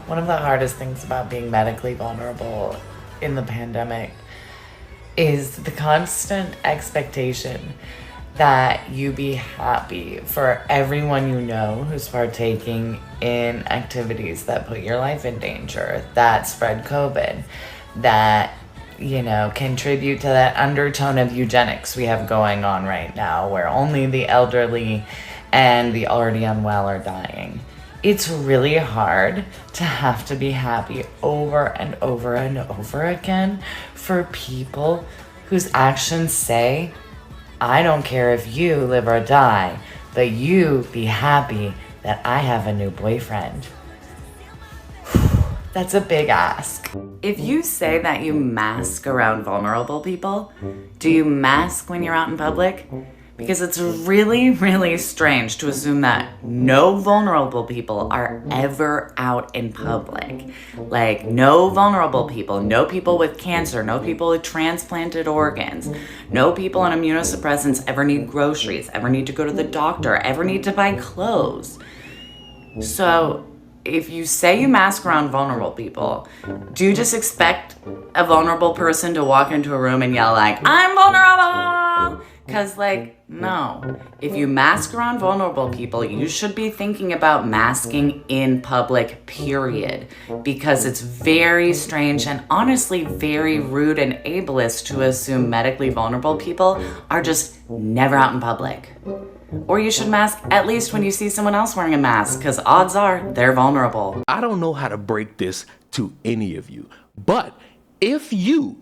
One of the hardest things about being medically vulnerable in the pandemic is the constant expectation that you be happy for everyone you know who's partaking in activities that put your life in danger, that spread COVID, that, contribute to that undertone of eugenics we have going on right now, where only the elderly and the already unwell are dying. It's really hard to have to be happy over and over and over again for people whose actions say, I don't care if you live or die, but you be happy that I have a new boyfriend. That's a big ask. If you say that you mask around vulnerable people, do you mask when you're out in public? Because it's really, really strange to assume that no vulnerable people are ever out in public. Like, no vulnerable people, no people with cancer, no people with transplanted organs, no people on immunosuppressants ever need groceries, ever need to go to the doctor, ever need to buy clothes. So, if you say you mask around vulnerable people, do you just expect a vulnerable person to walk into a room and yell like, I'm vulnerable? Because, no. If you mask around vulnerable people, you should be thinking about masking in public, period. Because it's very strange and honestly very rude and ableist to assume medically vulnerable people are just never out in public. Or you should mask at least when you see someone else wearing a mask, because odds are they're vulnerable. I don't know how to break this to any of you, but if you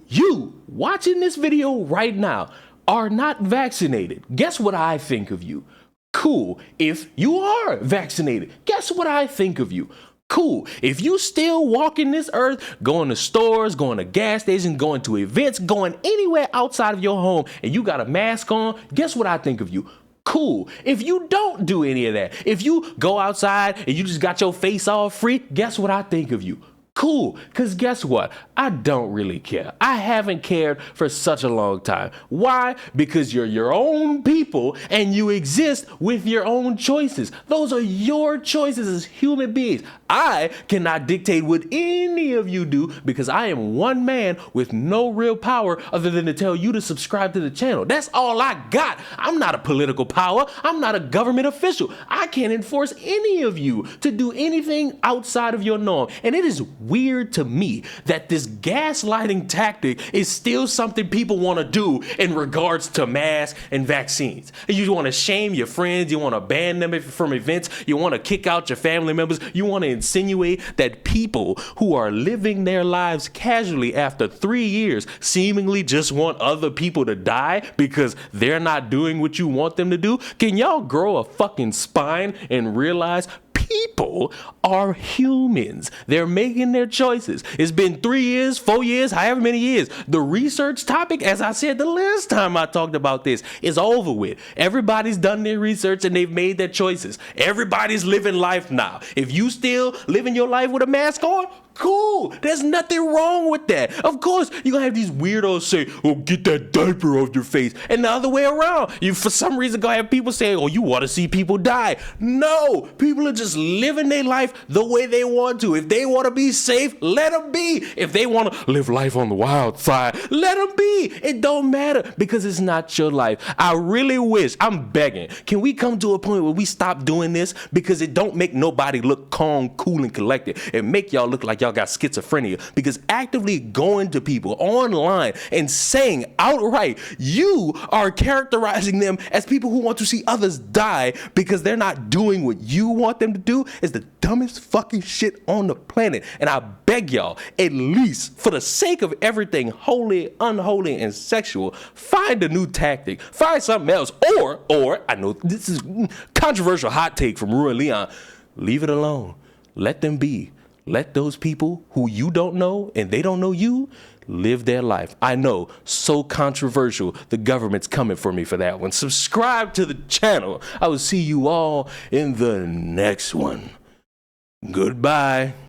watching this video right now, are not vaccinated, guess what I think of you? Cool. If you are vaccinated, guess what I think of you? Cool. If you still walking this earth, going to stores, going to gas stations, going to events, going anywhere outside of your home, and you got a mask on, guess what I think of you? Cool. If you don't do any of that, if you go outside and you just got your face all free, guess what I think of you? Cool, because guess what? I don't really care. I haven't cared for such a long time. Why? Because you're your own people and you exist with your own choices. Those are your choices as human beings. I cannot dictate what any of you do because I am one man with no real power other than to tell you to subscribe to the channel. That's all I got. I'm not a political power. I'm not a government official. I can't enforce any of you to do anything outside of your norm. And it is weird to me that this gaslighting tactic is still something people want to do in regards to masks and vaccines. You want to shame your friends, you want to ban them from events, you want to kick out your family members, you want to insinuate that people who are living their lives casually after 3 years seemingly just want other people to die because they're not doing what you want them to do. Can y'all grow a fucking spine and realize people are humans? They're making their choices. It's been 3 years, 4 years, however many years. The research topic, as I said the last time I talked about this, is over with. Everybody's done their research and they've made their choices. Everybody's living life now. If you still living your life with a mask on, cool. There's nothing wrong with that. Of course, you're gonna have these weirdos say, oh, get that diaper off your face. And the other way around, you for some reason gonna have people say, oh, you wanna see people die. No, people are just living their life the way they want to. If they wanna be safe, let them be. If they wanna live life on the wild side, let them be. It don't matter because it's not your life. I really wish, I'm begging, can we come to a point where we stop doing this? Because it don't make nobody look calm, cool, and collected. It make y'all look like y'all got schizophrenia, because actively going to people online and saying outright you are characterizing them as people who want to see others die because they're not doing what you want them to do is the dumbest fucking shit on the planet. And I beg y'all, at least for the sake of everything holy, unholy, and sexual, find a new tactic, find something else, or I know this is controversial hot take from Ruin Leon, leave it alone. Let them be. Let those people who you don't know and they don't know you live their life. I know, so controversial. The government's coming for me for that one. Subscribe to the channel. I will see you all in the next one. Goodbye.